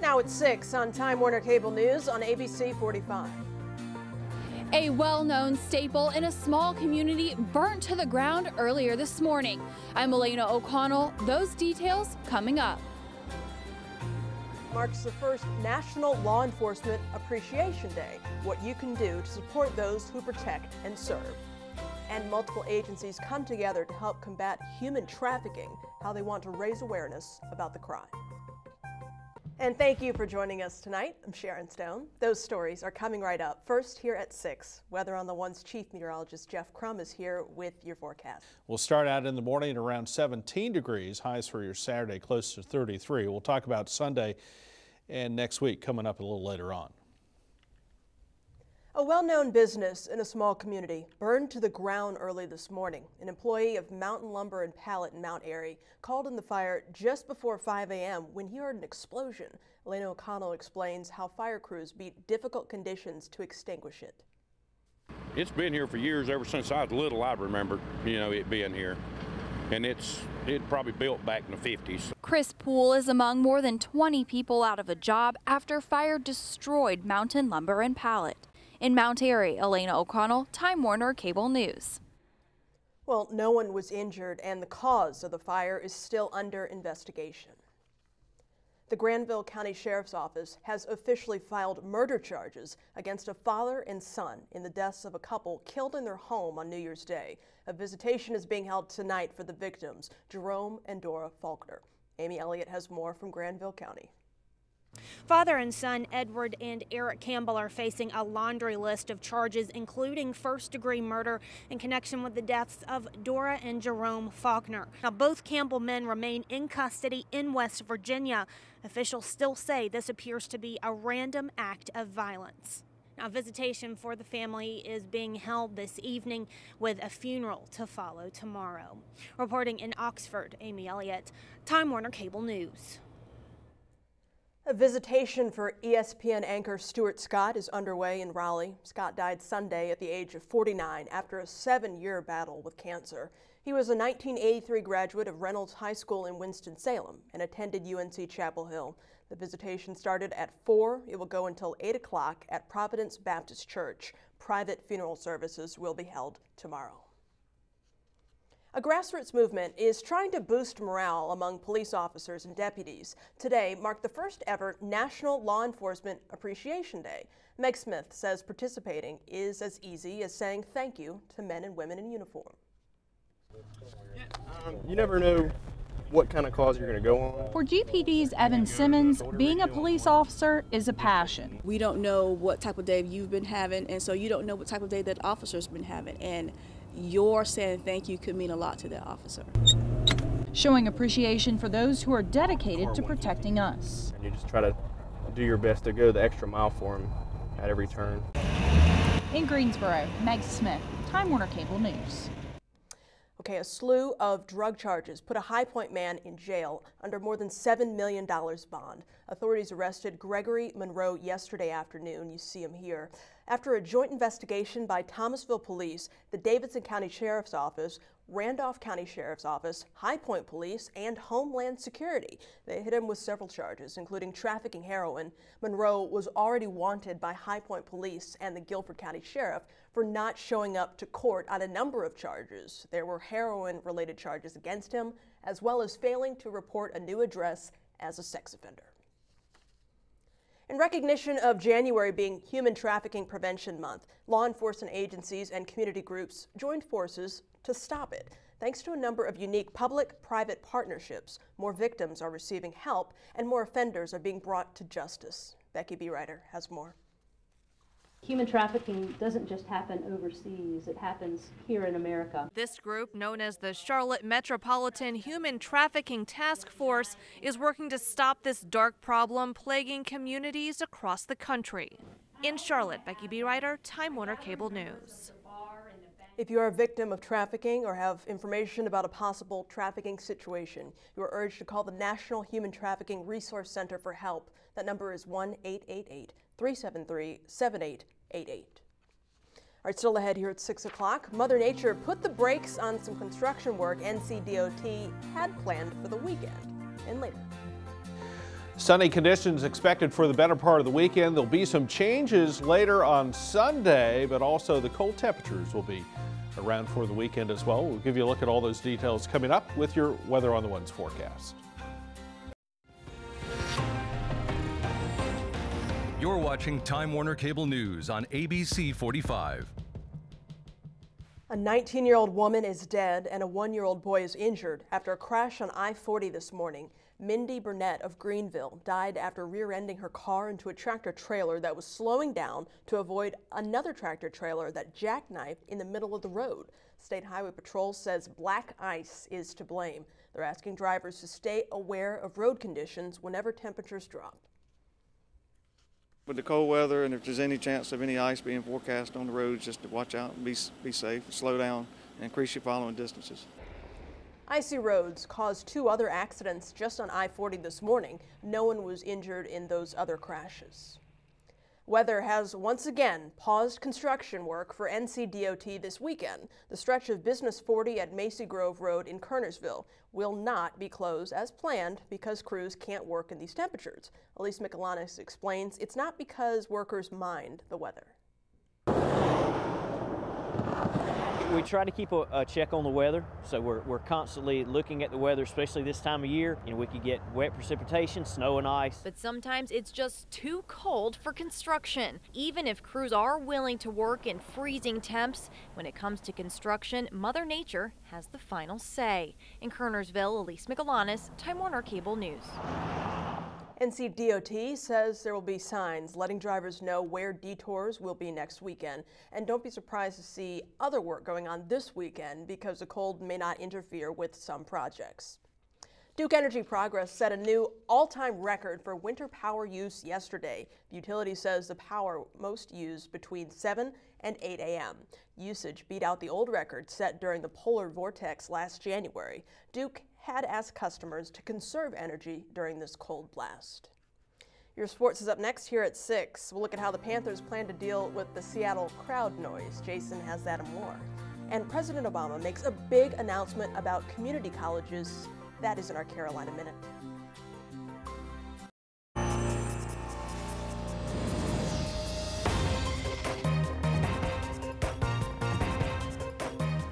Now it's 6 on Time Warner Cable News on ABC 45. A well-known staple in a small community burnt to the ground earlier this morning. I'm Elena O'Connell. Those details coming up. Marks the first National Law Enforcement Appreciation Day. What you can do to support those who protect and serve. And multiple agencies come together to help combat human trafficking, how they want to raise awareness about the crime. And thank you for joining us tonight. I'm Cheryn Stone. Those stories are coming right up. First, here at 6, Weather on the One's Chief Meteorologist Jeff Crum is here with your forecast. We'll start out in the morning around 17 degrees, highs for your Saturday close to 33. We'll talk about Sunday and next week coming up a little later on. A well-known business in a small community burned to the ground early this morning. An employee of Mountain Lumber and Pallet in Mount Airy called in the fire just before 5 a.m. when he heard an explosion. Elena O'Connell explains how fire crews beat difficult conditions to extinguish it. It's been here for years. Ever since I was little, I remember, it being here. And it probably built back in the 50s. Chris Poole is among more than 20 people out of a job after fire destroyed Mountain Lumber and Pallet. In Mount Airy, Elena O'Connell, Time Warner Cable News. Well, no one was injured and the cause of the fire is still under investigation. The Granville County Sheriff's Office has officially filed murder charges against a father and son in the deaths of a couple killed in their home on New Year's Day. A visitation is being held tonight for the victims, Jerome and Dora Faulkner. Amy Elliott has more from Granville County. Father and son Edward and Eric Campbell are facing a laundry list of charges, including first-degree murder in connection with the deaths of Dora and Jerome Faulkner. Now, both Campbell men remain in custody in West Virginia. Officials still say this appears to be a random act of violence. Now, visitation for the family is being held this evening with a funeral to follow tomorrow. Reporting in Oxford, Amy Elliott, Time Warner Cable News. A visitation for ESPN anchor Stuart Scott is underway in Raleigh. Scott died Sunday at the age of 49 after a 7-year battle with cancer. He was a 1983 graduate of Reynolds High School in Winston-Salem and attended UNC Chapel Hill. The visitation started at 4. It will go until 8 o'clock at Providence Baptist Church. Private funeral services will be held tomorrow. A grassroots movement is trying to boost morale among police officers and deputies. Today marked the first ever National Law Enforcement Appreciation Day. Meg Smith says participating is as easy as saying thank you to men and women in uniform. You never know what kind of cause you're going to go on. For GPD's Evan Simmons, being a police officer is a passion. We don't know what type of day you've been having, and so you don't know what type of day that officer's been having. And your saying thank you could mean a lot to that officer. Showing appreciation for those who are dedicated to protecting us. And you just try to do your best to go the extra mile for them at every turn. In Greensboro, Meg Smith, Time Warner Cable News. Okay, a slew of drug charges put a High Point man in jail under more than $7 million bond. Authorities arrested Gregory Monroe yesterday afternoon. You see him here. After a joint investigation by Thomasville Police, the Davidson County Sheriff's Office, Randolph County Sheriff's Office, High Point Police, and Homeland Security. They hit him with several charges, including trafficking heroin. Monroe was already wanted by High Point Police and the Guilford County Sheriff for not showing up to court on a number of charges. There were heroin-related charges against him, as well as failing to report a new address as a sex offender. In recognition of January being Human Trafficking Prevention Month, law enforcement agencies and community groups joined forces to stop it. Thanks to a number of unique public-private partnerships, more victims are receiving help and more offenders are being brought to justice. Becky B. Ryder has more. Human trafficking doesn't just happen overseas, it happens here in America. This group, known as the Charlotte Metropolitan Human Trafficking Task Force, is working to stop this dark problem plaguing communities across the country. In Charlotte, Becky B. Ryder, Time Warner Cable News. If you are a victim of trafficking or have information about a possible trafficking situation, you are urged to call the National Human Trafficking Resource Center for help. That number is 1-888-373-7888. All right, still ahead here at 6 o'clock. Mother Nature put the brakes on some construction work NCDOT had planned for the weekend. And later. Sunny conditions expected for the better part of the weekend. There'll be some changes later on Sunday, but also the cold temperatures will be around for the weekend as well. We'll give you a look at all those details coming up with your Weather on the Ones forecast. You're watching Time Warner Cable News on ABC 45. A 19-year-old woman is dead and a 1-year-old boy is injured after a crash on I-40 this morning. Mindy Burnett of Greenville died after rear-ending her car into a tractor-trailer that was slowing down to avoid another tractor-trailer that jackknifed in the middle of the road. State Highway Patrol says black ice is to blame. They're asking drivers to stay aware of road conditions whenever temperatures drop. With the cold weather, and if there's any chance of any ice being forecast on the roads, just to watch out and be safe, slow down, and increase your following distances. Icy roads caused 2 other accidents just on I-40 this morning. No one was injured in those other crashes. Weather has once again paused construction work for NCDOT this weekend. The stretch of Business 40 at Macy Grove Road in Kernersville will not be closed as planned because crews can't work in these temperatures. Elise Michelanis explains it's not because workers mind the weather. We try to keep a check on the weather, so we're constantly looking at the weather, especially this time of year. You know, we could get wet precipitation, snow and ice. But sometimes it's just too cold for construction. Even if crews are willing to work in freezing temps, when it comes to construction, Mother Nature has the final say. In Kernersville, Elise Michelanis, Time Warner Cable News. NCDOT says there will be signs letting drivers know where detours will be next weekend. And don't be surprised to see other work going on this weekend because the cold may not interfere with some projects. Duke Energy Progress set a new all-time record for winter power use yesterday. The utility says the power most used between 7 and 8 a.m. Usage beat out the old record set during the polar vortex last January. Duke had asked customers to conserve energy during this cold blast. Your sports is up next here at 6. We'll look at how the Panthers plan to deal with the Seattle crowd noise. Jason has that and more. And President Obama makes a big announcement about community colleges. That is in our Carolina Minute.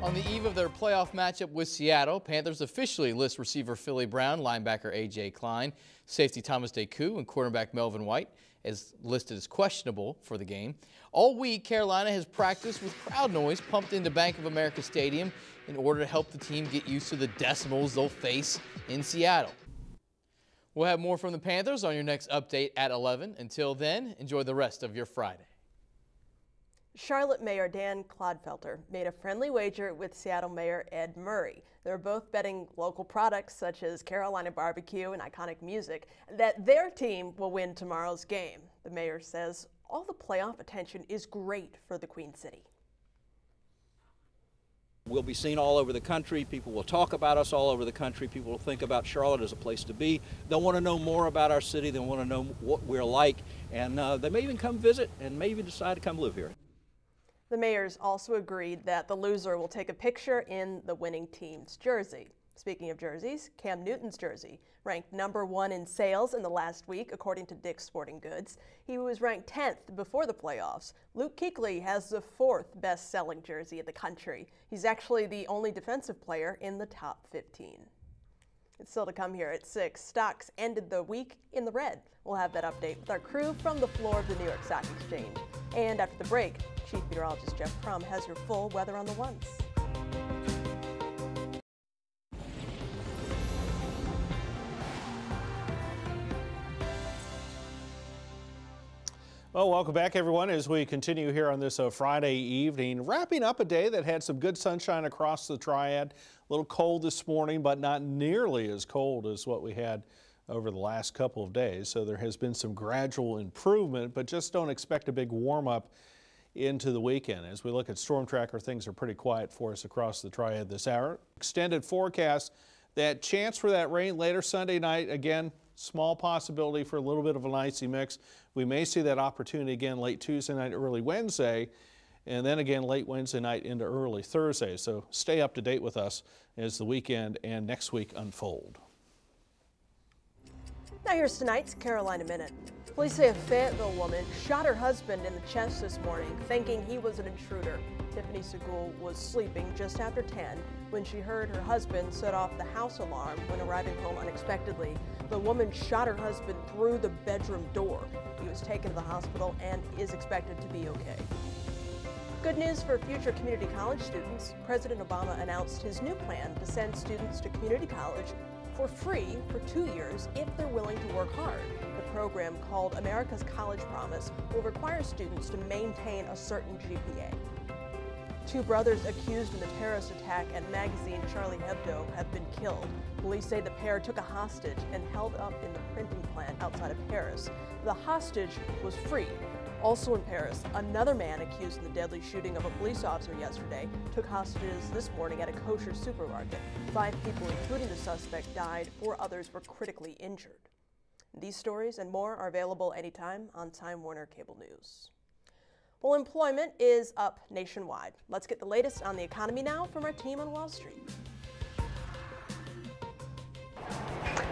On the eve of their playoff matchup with Seattle, Panthers officially list receiver Philly Brown, linebacker A.J. Klein, safety Thomas DeCoux, and quarterback Melvin White as listed as questionable for the game. All week, Carolina has practiced with crowd noise pumped into Bank of America Stadium in order to help the team get used to the decimals they'll face in Seattle. We'll have more from the Panthers on your next update at 11. Until then, enjoy the rest of your Friday. Charlotte Mayor Dan Clodfelter made a friendly wager with Seattle Mayor Ed Murray. They were both betting local products such as Carolina barbecue and iconic music that their team will win tomorrow's game. The mayor says all the playoff attention is great for the Queen City. We'll be seen all over the country. People will talk about us all over the country. People will think about Charlotte as a place to be. They'll want to know more about our city. They'll want to know what we're like. And they may even come visit and may even decide to come live here. The mayors also agreed that the loser will take a picture in the winning team's jersey. Speaking of jerseys, Cam Newton's jersey ranked #1 in sales in the last week, according to Dick's Sporting Goods. He was ranked 10th before the playoffs. Luke Kuechly has the 4th best-selling jersey in the country. He's actually the only defensive player in the top 15. It's still to come here at 6. Stocks ended the week in the red. We'll have that update with our crew from the floor of the New York Stock Exchange. And after the break, Chief Meteorologist Jeff Crum has your full weather on the ones. Well, welcome back, everyone, as we continue here on this Friday evening, wrapping up a day that had some good sunshine across the Triad. A little cold this morning, but not nearly as cold as what we had over the last couple of days. So there has been some gradual improvement, but just don't expect a big warm-up into the weekend. As we look at Storm Tracker, things are pretty quiet for us across the Triad this hour. Extended forecast, that chance for that rain later Sunday night, again, small possibility for a little bit of an icy mix. We may see that opportunity again late Tuesday night, early Wednesday, and then again late Wednesday night into early Thursday. So stay up to date with us as the weekend and next week unfold. Now here's tonight's Carolina Minute. Police say a Fayetteville woman shot her husband in the chest this morning, thinking he was an intruder. Tiffany Segul was sleeping just after 10 when she heard her husband set off the house alarm when arriving home unexpectedly. The woman shot her husband through the bedroom door. He was taken to the hospital and is expected to be okay. Good news for future community college students. President Obama announced his new plan to send students to community college for free for 2 years if they're willing to work hard. The program, called America's College Promise, will require students to maintain a certain GPA. 2 brothers accused in the terrorist attack at magazine Charlie Hebdo have been killed. Police say the pair took a hostage and held up in the printing plant outside of Paris. The hostage was freed. Also in Paris, another man accused in the deadly shooting of a police officer yesterday took hostages this morning at a kosher supermarket. 5 people, including the suspect, died. 4 others were critically injured. These stories and more are available anytime on Time Warner Cable News. Well, employment is up nationwide. Let's get the latest on the economy now from our team on Wall Street.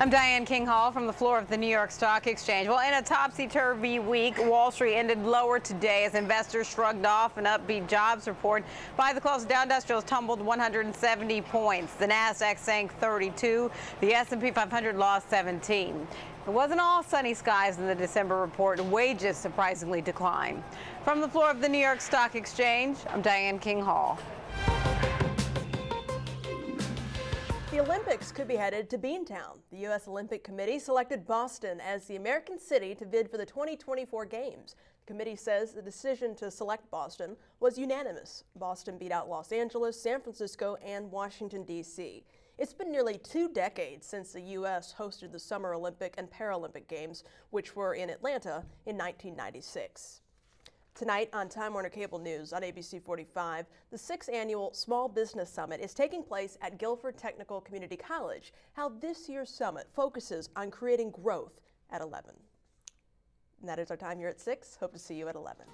I'm Diane King Hall from the floor of the New York Stock Exchange. Well, in a topsy-turvy week, Wall Street ended lower today as investors shrugged off an upbeat jobs report. By the close, Dow Industrials tumbled 170 points. The Nasdaq sank 32. The S&P 500 lost 17. It wasn't all sunny skies in the December report. Wages surprisingly declined. From the floor of the New York Stock Exchange, I'm Diane King Hall. The Olympics could be headed to Beantown. The U.S. Olympic Committee selected Boston as the American city to bid for the 2024 Games. The committee says the decision to select Boston was unanimous. Boston beat out Los Angeles, San Francisco, and Washington, D.C. It's been nearly 2 decades since the U.S. hosted the Summer Olympic and Paralympic Games, which were in Atlanta in 1996. Tonight on Time Warner Cable News on ABC 45, the 6th annual Small Business Summit is taking place at Guilford Technical Community College. How this year's summit focuses on creating growth at 11. And that is our time here at 6. Hope to see you at 11.